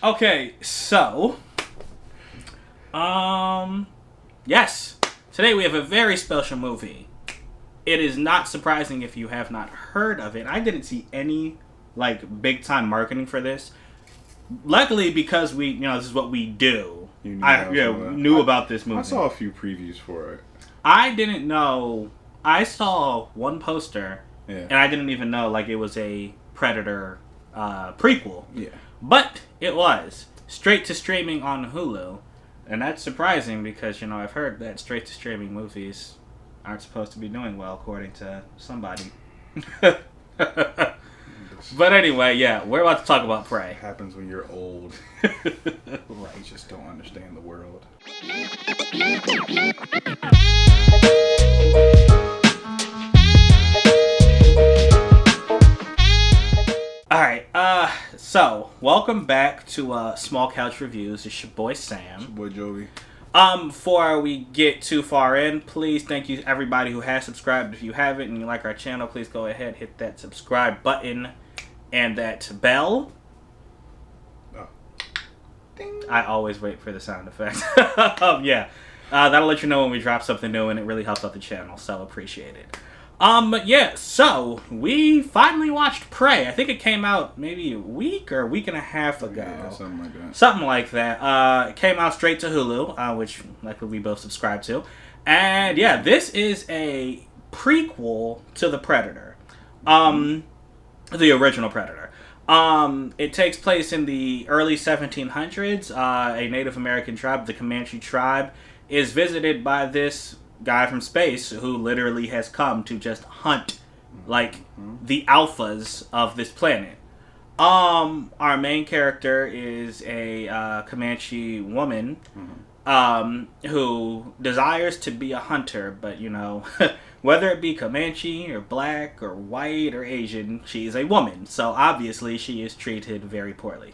Okay, so, yes, today we have a very special movie. It is not surprising if you have not heard of it. I didn't see any, big time marketing for this. Luckily, because this is what we do. You knew about this movie. I saw a few previews for it. I didn't know. I saw one poster, Yeah. and I didn't even know, it was a Predator prequel. Yeah. But it was straight to streaming on Hulu, and that's surprising because I've heard that straight to streaming movies aren't supposed to be doing well according to somebody. But anyway, yeah, we're about to talk about Prey. It happens when you're old. Right. You just don't understand the world. Alright, so, welcome back to Small Couch Reviews. It's your boy Sam. Boy Joey. Before we get too far in, please thank you everybody who has subscribed. If you haven't and you like our channel, please go ahead, hit that subscribe button and that bell. Oh. Ding. I always wait for the sound effect. Yeah. That'll let you know when we drop something new, and it really helps out the channel, so appreciate it. Yeah, so we finally watched Prey. I think it came out maybe a week or a week and a half ago. Yeah, something like that. Something like that. It came out straight to Hulu, which likely we both subscribe to. And yeah, this is a prequel to The Predator. The original Predator. It takes place in the early 1700s. A Native American tribe, the Comanche tribe, is visited by this guy from space who literally has come to just hunt the alphas of this planet. Our main character is a Comanche woman who desires to be a hunter, but whether it be Comanche or black or white or Asian, she is a woman, so obviously she is treated very poorly.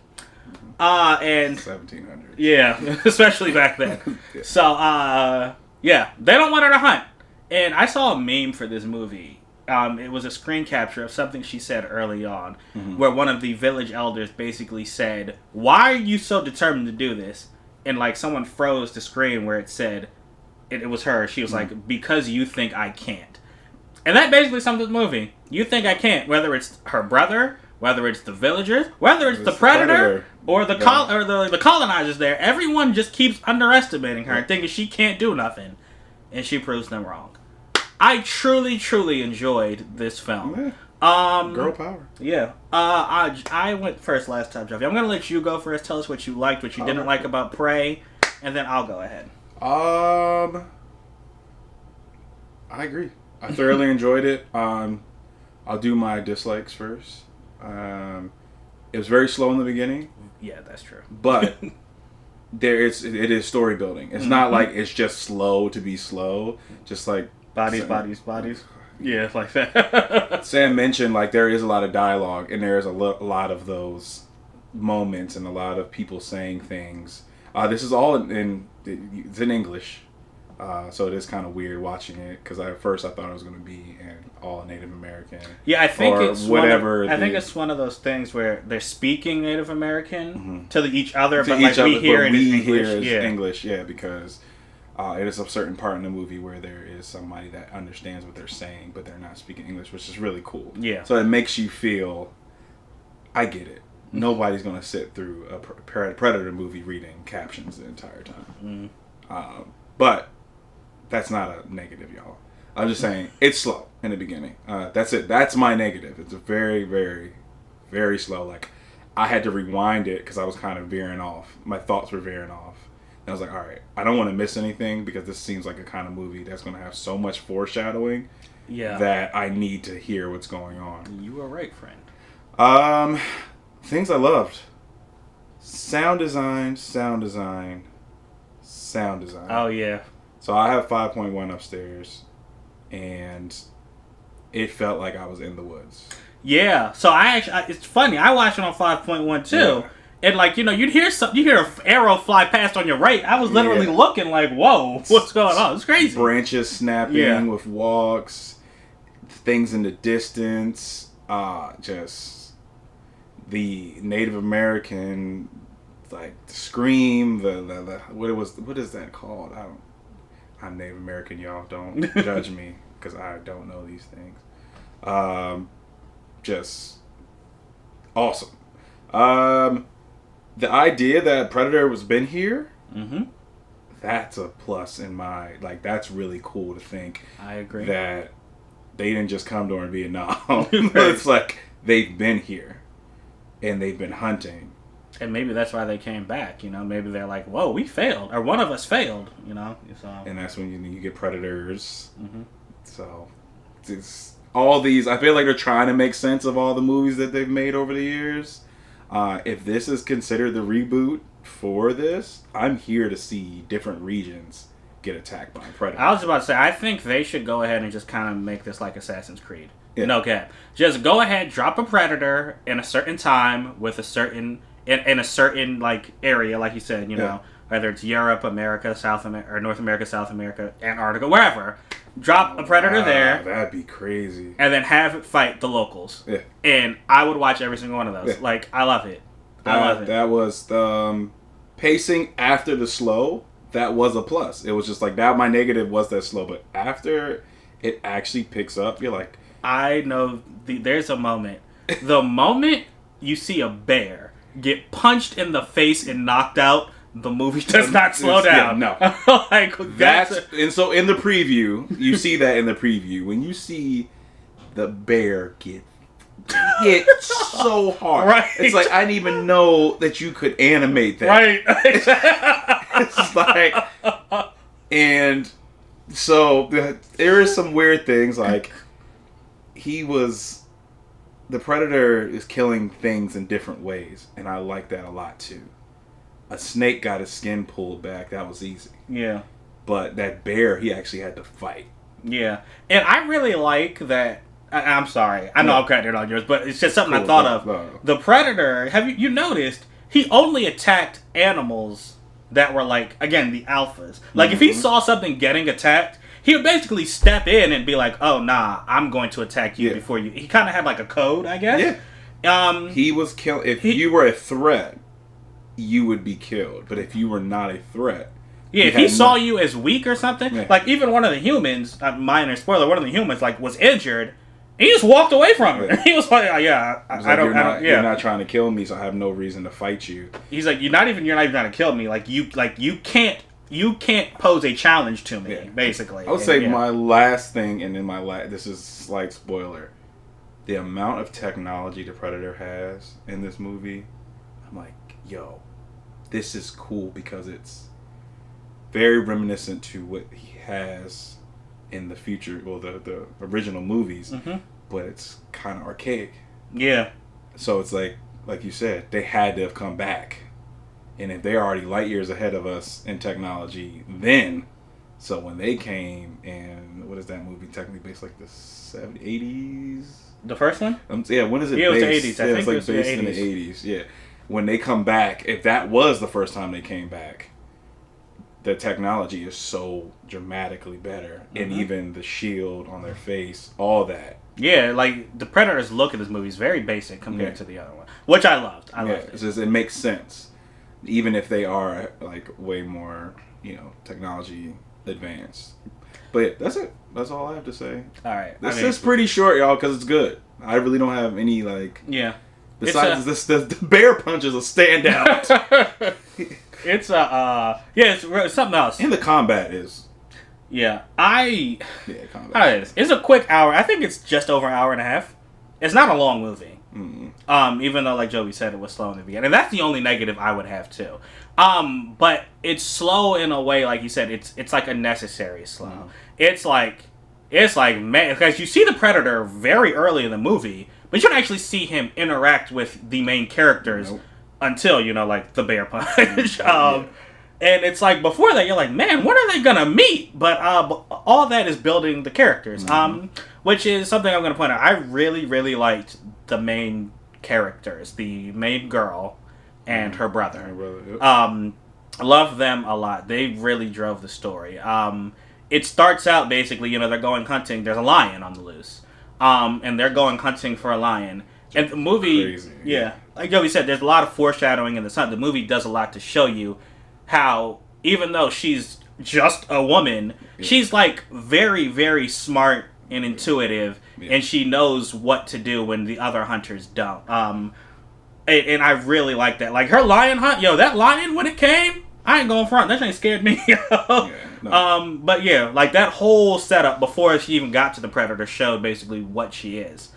And 1700s. Yeah, especially back then. Yeah. So, yeah, they don't want her to hunt. And I saw a meme for this movie. It was a screen capture of something she said early on, where one of the village elders basically said, "Why are you so determined to do this?" And someone froze the screen where it said, it was her. She was like, "Because you think I can't." And that basically sums up the movie. You think I can't, whether it's her brother, whether it's the villagers, whether it's the predator, or the the colonizers there. Everyone just keeps underestimating her and thinking she can't do nothing. And she proves them wrong. I truly, truly enjoyed this film. Yeah. Girl power. Yeah. I went first last time, Jeffy. I'm going to let you go first. Tell us what you liked, what you didn't like about Prey, and then I'll go ahead. I agree. I thoroughly enjoyed it. I'll do my dislikes first. It was very slow in the beginning. Yeah, that's true. But it is story building. It's not like it's just slow to be slow. Just like bodies. Yeah, like that. Sam mentioned, there is a lot of dialogue, and there is a lot of those moments and a lot of people saying things. This is all it's in English. So it is kind of weird watching it because at first I thought it was going to be all Native American. Yeah, I think it's whatever. I think it's one of those things where they're speaking Native American to each other, to but each other, we hear it in English. English, yeah, because it is a certain part in the movie where there is somebody that understands what they're saying, but they're not speaking English, which is really cool. Yeah. So it makes you feel, I get it. Nobody's going to sit through a Predator movie reading captions the entire time. But that's not a negative, y'all. I'm just saying, it's slow in the beginning. That's it. That's my negative. It's a very, very, very slow. I had to rewind it because I was kind of veering off. My thoughts were veering off. And I was like, all right, I don't want to miss anything because this seems like a kind of movie that's going to have so much foreshadowing that I need to hear what's going on. You were right, friend. Things I loved. Sound design. Oh, yeah. So I have 5.1 upstairs, and it felt like I was in the woods. Yeah. So it's funny. I watched it on 5.1 too, Yeah. and you'd hear an arrow fly past on your right. I was literally looking whoa, what's going on? It's crazy. Branches snapping with walks, things in the distance, just the Native American like the scream, the what is that called? I'm Native American, y'all. Don't judge me because I don't know these things. Just awesome. The idea that Predator was been here, that's a plus in my, like, that's really cool to think. I agree. That they didn't just come during Vietnam. It's like they've been here and they've been hunting. And maybe that's why they came back, Maybe they're like, whoa, we failed. Or one of us failed, So. And that's when you get predators. So, it's all these, I feel like they're trying to make sense of all the movies that they've made over the years. If this is considered the reboot for this, I'm here to see different regions get attacked by predators. I was about to say, I think they should go ahead and just kind of make this like Assassin's Creed. Yeah. No cap. Just go ahead, drop a predator in a certain time with a certain... In a certain like area, like you said, whether it's Europe, America, South America, or North America, South America, Antarctica, wherever, drop a predator there. That'd be crazy. And then have it fight the locals. Yeah. And I would watch every single one of those. Yeah. Like, I love it. I love it. That was pacing after the slow. That was a plus. It was just like that. My negative was that slow, but after it actually picks up, you're like, I know there's a moment. The moment you see a bear get punched in the face and knocked out, the movie does not slow down. Yeah, no. Like and so in the preview, you see that in the preview when you see the bear get hit so hard. Right. It's like I didn't even know that you could animate that. Right. It's like, and so there is some weird things like the predator is killing things in different ways, and I like that a lot too. A snake got his skin pulled back, that was easy. Yeah. But that bear, he actually had to fight. Yeah. And I really like that. I'm sorry. I know I'm cutting it on yours, but it's just something I thought of. No. The predator, have you noticed, he only attacked animals that were like, again, the alphas. Like, if he saw something getting attacked, he would basically step in and be like, "Oh nah, I'm going to attack you before you." He kind of had like a code, I guess. Yeah. He was killed. If you were a threat, you would be killed. But if you were not a threat, if he saw you as weak or something, like even one of the humans, minor spoiler, one of the humans like was injured. He just walked away from it. He was like, "Oh, yeah, I don't. You're not trying to kill me, so I have no reason to fight you." He's like, "You're not even trying to kill me. You can't pose a challenge to me, basically." I would say my last thing, and then this is a slight spoiler, the amount of technology the Predator has in this movie, I'm like, yo, this is cool because it's very reminiscent to what he has in the future, well, the original movies, but it's kind of archaic. Yeah. So it's like you said, they had to have come back. And if they're already light years ahead of us in technology then, so when they came, and what is that movie technically based, like the 70s, 80s? The first one? Yeah, when is it based? It was the 80s. I think it's it was based the 80s. In the 80s, yeah. When they come back, if that was the first time they came back, the technology is so dramatically better. And even the shield on their face, all that. Yeah, like the Predator's look at this movie is very basic compared to the other one, which I loved. I loved it. It's just, it makes sense. Even if they are like way more, technology advanced. But yeah, that's it. That's all I have to say. All right. This is pretty short, y'all, because it's good. I really don't have any Yeah. Besides the bear punch is a standout. It's it's something else. And the combat is. Yeah, combat. It's a quick hour. I think it's just over an hour and a half. It's not a long movie. Even though, like Joey said, it was slow in the beginning. And that's the only negative I would have, too. But it's slow in a way, like you said, it's like a necessary slow. It's like, man, because you see the Predator very early in the movie, but you don't actually see him interact with the main characters until, like, the bear punch. And it's like, before that, you're like, man, when are they gonna meet? But all that is building the characters, which is something I'm gonna point out. I really, really liked the main characters, the main girl and her brother. I love them a lot. They really drove the story. It starts out basically, they're going hunting. There's a lion on the loose, and they're going hunting for a lion. And the movie, Crazy. yeah, like Joey said, there's a lot of foreshadowing in the sun. The movie does a lot to show you how, even though she's just a woman, she's like very, very smart and intuitive, and she knows what to do when the other hunters don't. And I really like that. Like her lion hunt, that lion when it came, I ain't going front. That thing scared me. But yeah, like that whole setup before she even got to the predator showed basically what she is.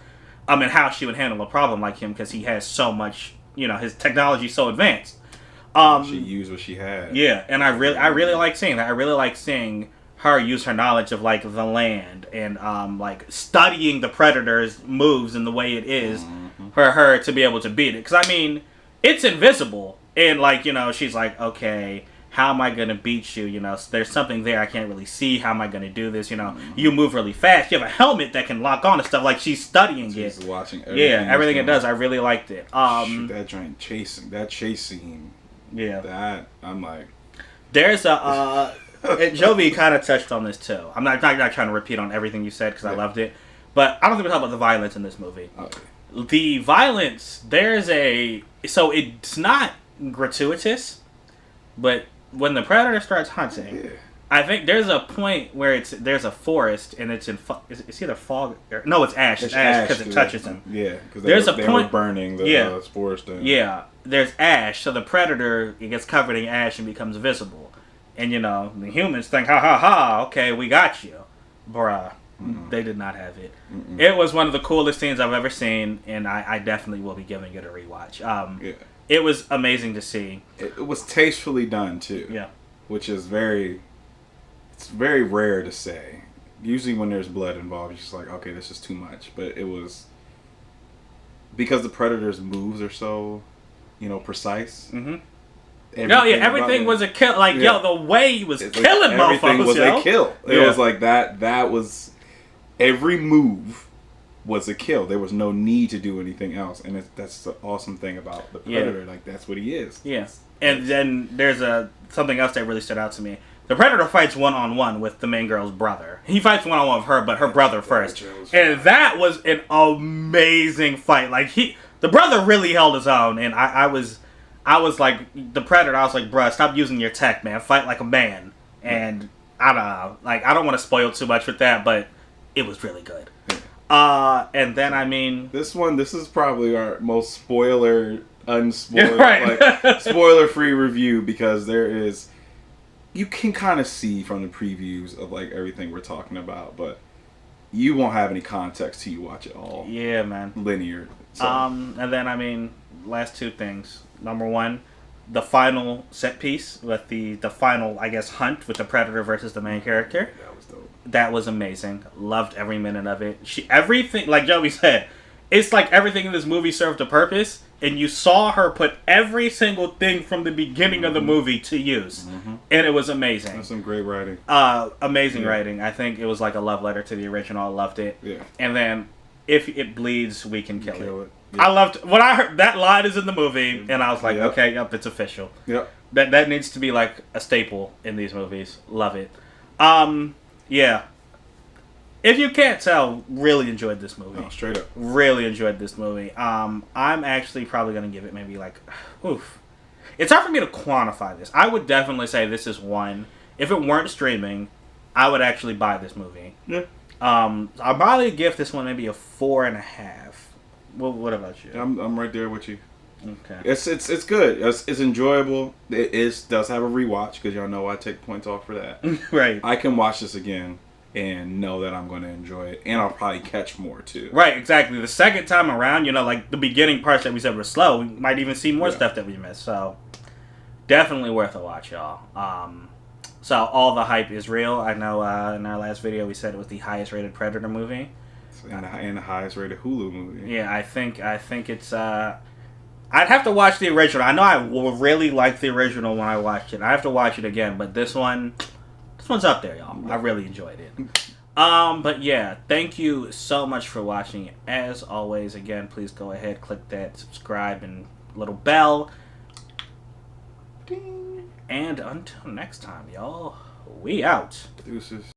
And how she would handle a problem like him because he has so much, his technology is so advanced. She used what she had. Yeah, and I really like seeing that. I really like seeing her use her knowledge of like the land and like studying the predator's moves and the way it is for her to be able to beat it. Because I mean, it's invisible, and like she's like, okay, how am I gonna beat you? There's something there I can't really see. How am I gonna do this? You move really fast. You have a helmet that can lock on to stuff. Like she's studying she's it. Watching everything. Everything it does. I really liked it. Shoot, that giant chase scene. Yeah. That I'm like. There's a. Jovi kind of touched on this too. I'm not trying to repeat on everything you said because I loved it, but I don't think we talk about the violence in this movie. Okay. The violence, so it's not gratuitous, but when the predator starts hunting, I think there's a point where there's a forest and it's in it's either fog no, it's ash. It's ash because it touches him. Yeah, because they were burning the forest. Yeah, there's ash, so the predator it gets covered in ash and becomes visible. And, the humans think, ha, ha, ha, okay, we got you. Bruh, they did not have it. It was one of the coolest scenes I've ever seen, and I definitely will be giving it a rewatch. It was amazing to see. It was tastefully done, too. Yeah. Which is very rare to say. Usually when there's blood involved, it's just like, okay, this is too much. But it was, because the Predator's moves are so, precise. Mm-hmm. Everything was a kill. Like, the way he was killing motherfuckers, everything was a kill. It was like that was... Every move was a kill. There was no need to do anything else. And that's the awesome thing about the Predator. Yeah. Like, that's what he is. Yeah. And then there's something else that really stood out to me. The Predator fights one-on-one with the main girl's brother. He fights one-on-one with her, but her brother first. And that was an amazing fight. Like, the brother really held his own, and I was like, the Predator, I was like, bruh, stop using your tech, man. Fight like a man. And, I don't know. Like, I don't want to spoil too much with that, but it was really good. And then, I mean... This is probably our most unspoiled, spoiler-free review, because you can kind of see from the previews of, like, everything we're talking about, but you won't have any context till you watch it all. Yeah, man. Linear. So. And then, I mean, last two things. Number one, the final set piece with the final, I guess, hunt with the Predator versus the main character. That was dope. That was amazing. Loved every minute of it. Everything, like Joey said, it's like everything in this movie served a purpose, and you saw her put every single thing from the beginning of the movie to use. And it was amazing. That's some great writing. Amazing writing. I think it was like a love letter to the original. I loved it. Yeah. And then, if it bleeds, we can kill it. Yep. I loved when I heard that line is in the movie, and I was like, okay, it's official. Yep. That needs to be like a staple in these movies. Love it. Yeah. If you can't tell, really enjoyed this movie. Oh, straight up. Really enjoyed this movie. I'm actually probably gonna give it maybe like, oof. It's hard for me to quantify this. I would definitely say this is one. If it weren't streaming, I would actually buy this movie. Yeah. I'll probably give this one maybe a 4.5. Well, what about you? I'm right there with you. Okay. It's good. It's enjoyable. It does have a rewatch because y'all know I take points off for that. Right. I can watch this again and know that I'm going to enjoy it, and I'll probably catch more too. Right. Exactly. The second time around, like the beginning parts that we said were slow, we might even see more stuff that we missed. So definitely worth a watch, y'all. So all the hype is real. I know in our last video we said it was the highest rated Predator movie. And the highest rated Hulu movie. Yeah, I think it's. I'd have to watch the original. I know I really liked the original when I watched it. I have to watch it again, but this one's up there, y'all. I really enjoyed it. But yeah, thank you so much for watching. As always, again, please go ahead, click that subscribe and little bell. Ding. And until next time, y'all, we out. Deuces.